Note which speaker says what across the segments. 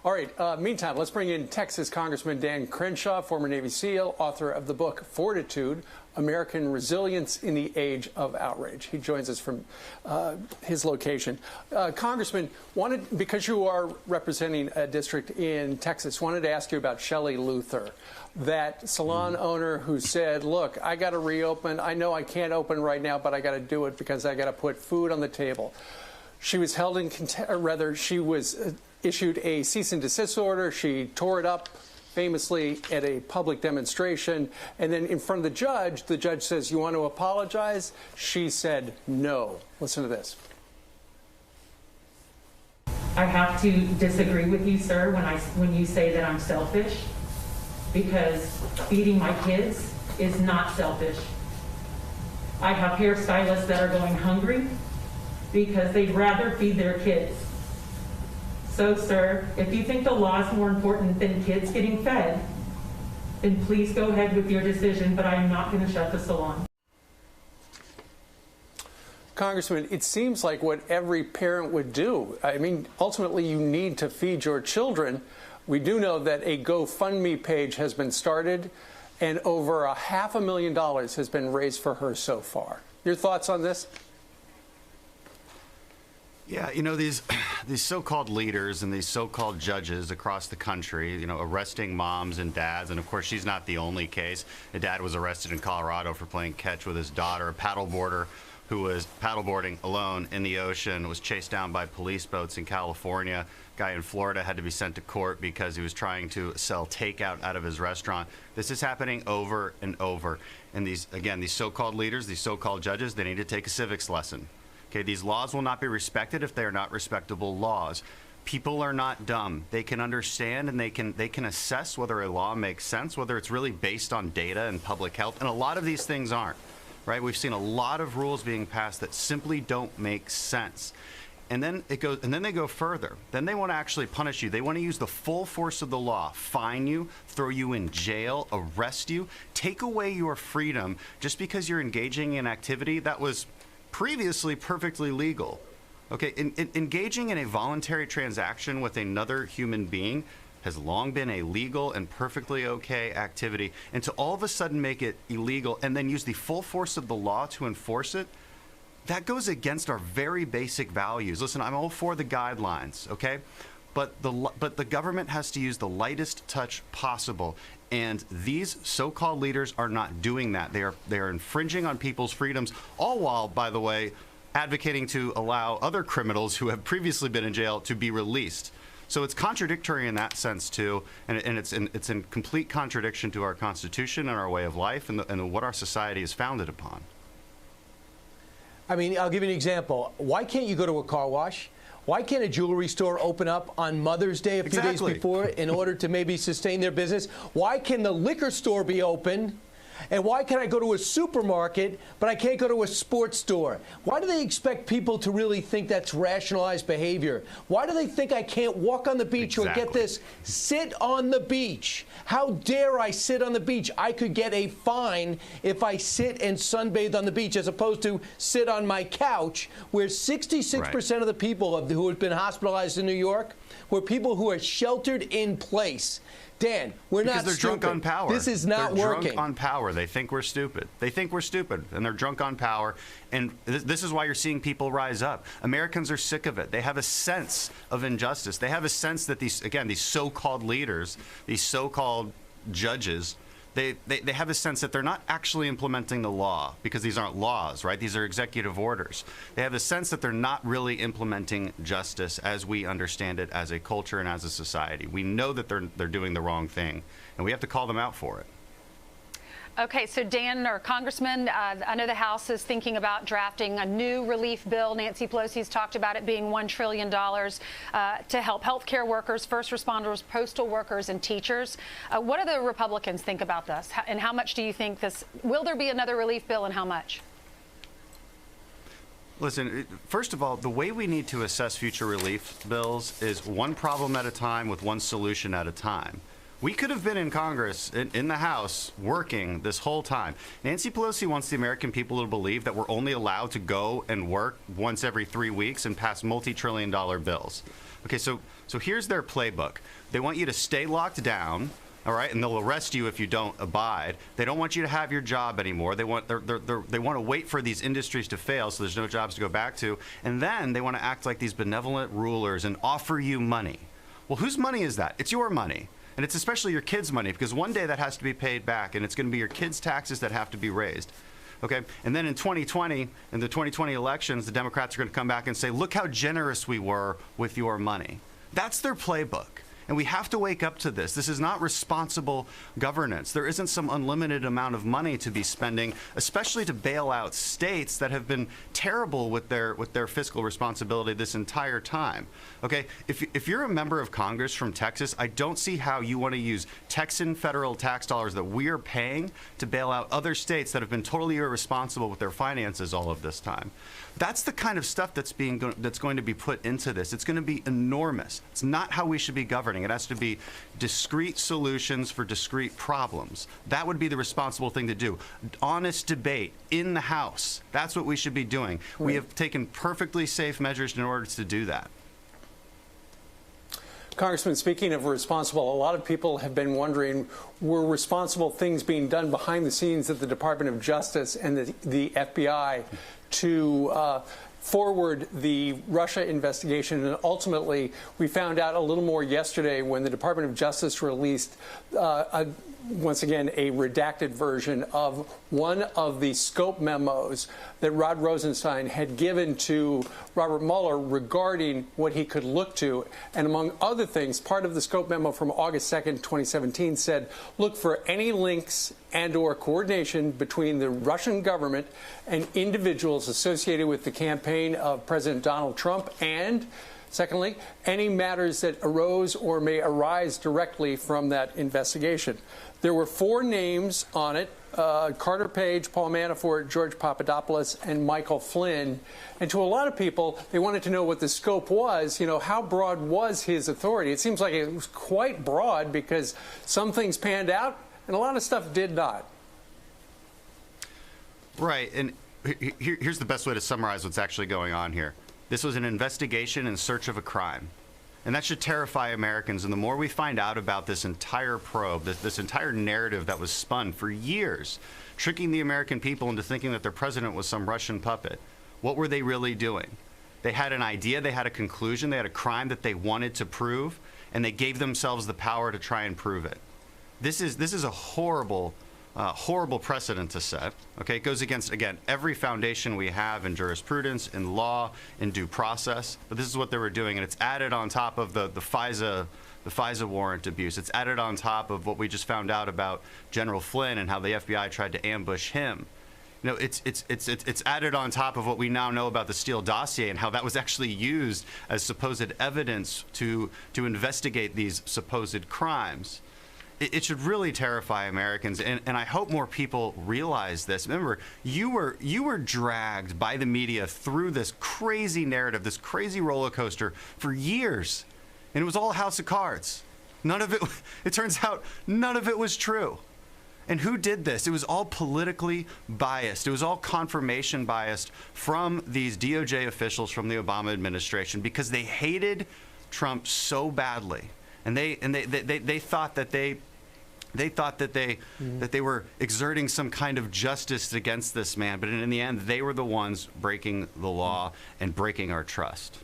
Speaker 1: All right, meantime, let's bring in Texas Congressman Dan Crenshaw, former Navy SEAL, author of the book Fortitude, American Resilience in the Age of Outrage. He joins us from his location. Congressman, because you are representing a district in Texas, wanted to ask you about Shelley Luther, that salon owner who said, look, I got to reopen. I know I can't open right now, but I got to do it because I got to put food on the table. She was held in contempt, or rather, she was issued a cease and desist order. She tore it up famously at a public demonstration. And then in front of the judge says, you want to apologize? She said no. Listen to this.
Speaker 2: I have to disagree with you, sir, when you say that I'm selfish, because feeding my kids is not selfish. I have hairstylists that are going hungry because they'd rather feed their kids. So, sir, if you think the law is more important than kids getting fed, then please go ahead with your decision, but I'm not going to shut the salon.
Speaker 1: Congressman, it seems like what every parent would do. I mean, ultimately, you need to feed your children. We do know that a GoFundMe page has been started, and over $500,000 has been raised for her so far. Your thoughts on this?
Speaker 3: Yeah, you know, these so-called leaders and these so-called judges across the country, you know, arresting moms and dads. And of course, she's not the only case. A dad was arrested in Colorado for playing catch with his daughter. A paddleboarder who was paddleboarding alone in the ocean was chased down by police boats in California. Guy in Florida had to be sent to court because he was trying to sell takeout out of his restaurant. This is happening over and over. And these so-called leaders, these so-called judges, they need to take a civics lesson. Okay, these laws will not be respected if they are not respectable laws. People are not dumb. They can understand and they can assess whether a law makes sense, whether it's really based on data and public health. And a lot of these things aren't, right? We've seen a lot of rules being passed that simply don't make sense. And then they go further. Then they want to actually punish you. They want to use the full force of the law, fine you, throw you in jail, arrest you, take away your freedom just because you're engaging in activity that was previously perfectly legal. Okay, engaging in a voluntary transaction with another human being has long been a legal and perfectly okay activity. And to all of a sudden make it illegal and then use the full force of the law to enforce it, that goes against our very basic values. Listen, I'm all for the guidelines, okay? But the government has to use the lightest touch possible. And these so-called leaders are not doing that. They are infringing on people's freedoms, all while, by the way, advocating to allow other criminals who have previously been in jail to be released. So it's contradictory in that sense, too, and it's in complete contradiction to our Constitution and our way of life and what our society is founded upon.
Speaker 4: I mean, I'll give you an example. Why can't you go to a car wash? Why can't a jewelry store open up on Mother's Day a few days before in order to maybe sustain their business? Why can the liquor store be open? And why can I go to a supermarket, but I can't go to a sports store? Why do they expect people to really think that's rationalized behavior? Why do they think I can't walk on the beach or get this, sit on the beach? How dare I sit on the beach? I could get a fine if I sit and sunbathe on the beach as opposed to sit on my couch, where 66% of the people who have been hospitalized in New York were people who are sheltered in place. Dan, we're not stupid.
Speaker 3: Because they're drunk on power.
Speaker 4: This is not working.
Speaker 3: They're drunk on power. They think we're stupid. They think we're stupid, and they're drunk on power. And this is why you're seeing people rise up. Americans are sick of it. They have a sense of injustice. They have a sense that these so-called leaders, these so-called judges, they have a sense that they're not actually implementing the law, because these aren't laws, right? These are executive orders. They have a sense that they're not really implementing justice as we understand it as a culture and as a society. We know that they're doing the wrong thing, and we have to call them out for it.
Speaker 5: Okay, so Dan, or Congressman, I know the House is thinking about drafting a new relief bill. Nancy Pelosi's talked about it being $1 trillion to help healthcare workers, first responders, postal workers, and teachers. What do the Republicans think about this? And how much do you think this, will there be another relief bill, and how much?
Speaker 3: Listen, first of all, the way we need to assess future relief bills is one problem at a time with one solution at a time. We could have been in Congress, in the House, working this whole time. Nancy Pelosi wants the American people to believe that we're only allowed to go and work once every 3 weeks and pass multi-trillion-dollar bills. Okay, so here's their playbook. They want you to stay locked down, all right, and they'll arrest you if you don't abide. They don't want you to have your job anymore. They want to wait for these industries to fail so there's no jobs to go back to, and then they want to act like these benevolent rulers and offer you money. Well, whose money is that? It's your money. And it's especially your kids' money, because one day that has to be paid back, and it's going to be your kids' taxes that have to be raised. Okay? And then in 2020, in the 2020 elections, the Democrats are going to come back and say, look how generous we were with your money. That's their playbook. And we have to wake up to this. This is not responsible governance. There isn't some unlimited amount of money to be spending, especially to bail out states that have been terrible with their fiscal responsibility this entire time. Okay, if you're a member of Congress from Texas, I don't see how you want to use Texan federal tax dollars that we are paying to bail out other states that have been totally irresponsible with their finances all of this time. That's the kind of stuff that's going to be put into this. It's going to be enormous. It's not how we should be governing. It has to be discrete solutions for discrete problems. That would be the responsible thing to do. Honest debate in the House. That's what we should be doing. Right. We have taken perfectly safe measures in order to do that.
Speaker 1: Congressman, speaking of responsible, a lot of people have been wondering, were responsible things being done behind the scenes at the Department of Justice and the FBI to forward the Russia investigation? And ultimately, we found out a little more yesterday when the Department of Justice released once again, a redacted version of one of the scope memos that Rod Rosenstein had given to Robert Mueller regarding what he could look to. And among other things, part of the scope memo from August 2nd, 2017 said, look for any links and or coordination between the Russian government and individuals associated with the campaign of President Donald Trump, and secondly, any matters that arose or may arise directly from that investigation. There were 4 names on it: Carter Page, Paul Manafort, George Papadopoulos, and Michael Flynn. And to a lot of people, they wanted to know what the scope was. You know, how broad was his authority? It seems like it was quite broad, because some things panned out and a lot of stuff did not.
Speaker 3: Right. And here's the best way to summarize what's actually going on here. This was an investigation in search of a crime. And that should terrify Americans. And the more we find out about this entire probe, this entire narrative that was spun for years, tricking the American people into thinking that their president was some Russian puppet, what were they really doing? They had an idea, they had a conclusion, they had a crime that they wanted to prove, and they gave themselves the power to try and prove it. This is a horrible precedent to set. Okay, it goes against, again, every foundation we have in jurisprudence, in law, in due process. But this is what they were doing, and it's added on top of the FISA warrant abuse. It's added on top of what we just found out about General Flynn and how the FBI tried to ambush him. You know, it's added on top of what we now know about the Steele dossier and how that was actually used as supposed evidence to investigate these supposed crimes. It should really terrify Americans, and I hope more people realize this. Remember, you were dragged by the media through this crazy narrative, this crazy roller coaster for years, and it was all a house of cards. None of it turns out, none of it was true. And who did this? It was all politically biased. It was all confirmation biased from these DOJ officials from the Obama administration, because they hated Trump so badly. And they thought that they were exerting some kind of justice against this man, but in the end, they were the ones breaking the law and breaking our trust.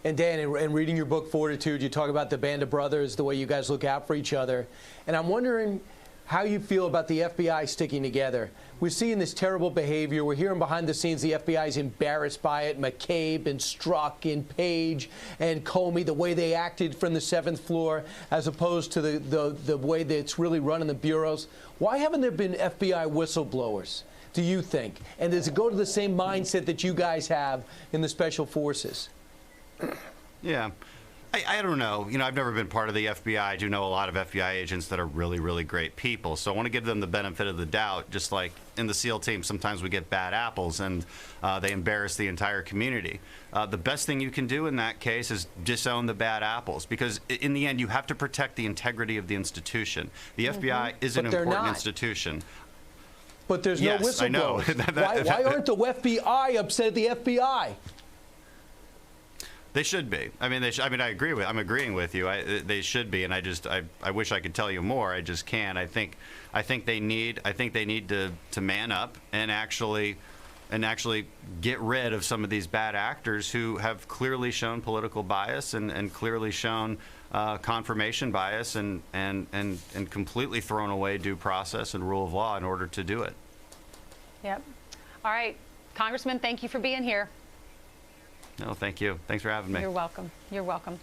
Speaker 4: And Dan, in reading your book, Fortitude, you talk about the band of brothers, the way you guys look out for each other. And I'm wondering how you feel about the FBI sticking together. We're seeing this terrible behavior. We're hearing behind the scenes the FBI is embarrassed by it. McCabe and Strzok and Page and Comey, the way they acted from the 7th floor, as opposed to the way that it's really run in the bureaus. Why haven't there been FBI whistleblowers, do you think? And does it go to the same mindset that you guys have in the Special Forces?
Speaker 3: Yeah. I don't know. You know, I've never been part of the FBI. I do know a lot of FBI agents that are really, really great people. So I want to give them the benefit of the doubt. Just like in the SEAL team, sometimes we get bad apples and they embarrass the entire community. The best thing you can do in that case is disown the bad apples, because in the end, you have to protect the integrity of the institution. The FBI is an important institution.
Speaker 4: But there's no whistleblowers. I know. Why aren't the FBI upset at the FBI?
Speaker 3: They should be. I mean, I'm agreeing with you. They should be, and I wish I could tell you more. I just can't. I think they need to man up and actually get rid of some of these bad actors who have clearly shown political bias and clearly shown confirmation bias and completely thrown away due process and rule of law in order to do it.
Speaker 5: Yep. All right, Congressman, thank you for being here.
Speaker 3: No, thank you. Thanks for having me.
Speaker 5: You're welcome. You're welcome.